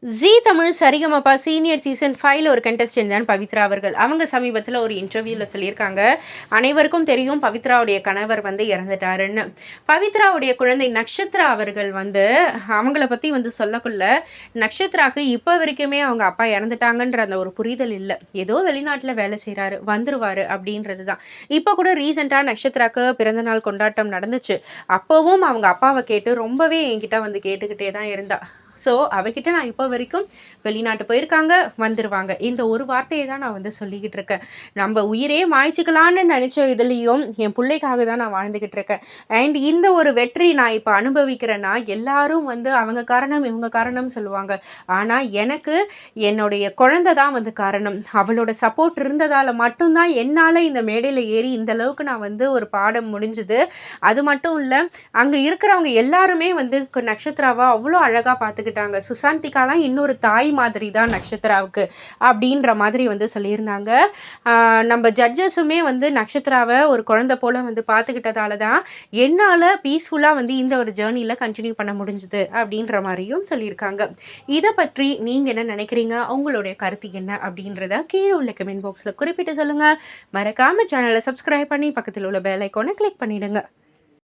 ஜீ Tamil Sa Re Ga Ma Pa senior season 5ல ஒரு contestant தான் பவித்ரா அவர்கள். அவங்க சமீபத்தில ஒரு இன்டர்வியூல சொல்லியிருக்காங்க. அனைவருக்கும் தெரியும் பவித்ராவுடைய கணவர் வந்து இறந்துட்டாருன்னு. பவித்ராவுடைய குழந்தை நக்ஷத்ரா அவர்கள் வந்து அவங்கள பத்தி வந்து சொல்லக்குள்ள, நக்ஷத்ராக்கு இப்ப வரைக்குமே அவங்க அப்பா இறந்துட்டாங்கன்ற அந்த ஒரு புரிதல் இல்ல. ஏதோ வெளிநாட்டுல வேலை செய்றாரு, வந்துருவாரு அப்படின்றது தான். இப்ப கூட ரீசென்ட்டா நக்ஷத்ராக்கு பிறந்தநாள் கொண்டாட்டம் நடந்துச்சு. அப்பவும் அவங்க அப்பாவ கேட்டு ரொம்பவே என்கிட்ட வந்து கேட்டுக்கிட்டே தான் இருந்தா. ஸோ, அவகிட்ட நான் இப்போ வரைக்கும் வெளிநாட்டு போயிருக்காங்க, வந்துருவாங்க. இந்த ஒரு வார்த்தைய தான் நான் வந்து சொல்லிக்கிட்டு இருக்கேன். நம்ப உயிரே மாய்ச்சுக்கலான்னு நெனச்ச இதுலயும், என் புள்ளைக்காக தான் நான் வாழ்ந்துகிட்டு இருக்கேன். அண்ட் இந்த ஒரு வெற்றி நான் இப்ப அனுபவிக்கிறேன்னா, எல்லாரும் வந்து அவங்க காரணம், இவங்க காரணம் சொல்லுவாங்க. ஆனா, எனக்கு என்னுடைய குழந்தை தான் வந்து காரணம். அவளோட சப்போர்ட் இருந்ததால மட்டும் தான் என்னால இந்த மேடையில ஏறி இந்த அளவுக்கு நான் வந்து ஒரு பாடம் முடிஞ்சது. அது மட்டும் இல்ல, அங்க இருக்கிறவங்க எல்லாருமே வந்து நக்ஷத்ராவ அவ்ளோ அழகா பார்த்துக்கிட்டாங்க. சுசாந்திகாலாம் இன்னொரு தாய் மாதிரி தான் நக்ஷத்ராவுக்கு. அப்படின்ற மாதிரி வந்து சொல்லியிருந்தாங்க. நம்ம ஜட்ஜஸுமே வந்து நக்ஷத்ராவ ஒரு குழந்தை போல வந்து பார்த்துக்கிட்டதால தான், என்னால பீஸ்ஃபுல்லா வந்து இந்த ஒரு ஜர்னில கன்டின்யூ பண்ண முடிஞ்சது. அப்படின்ற மாரியும் சொல்லியிருக்காங்க. இத பற்றி நீங்க என்ன நினைக்கிறீங்க? உங்களுடைய கருத்து என்ன? அப்படின்றத கீழ உள்ள கமெண்ட் பாக்ஸ்ல குறிப்பிட்டு சொல்லுங்க. மறக்காம சேனல சப்ஸ்கிரைப் பண்ணி பக்கத்துல உள்ள பெல் ஐகான கிளிக் பண்ணிடுங்க.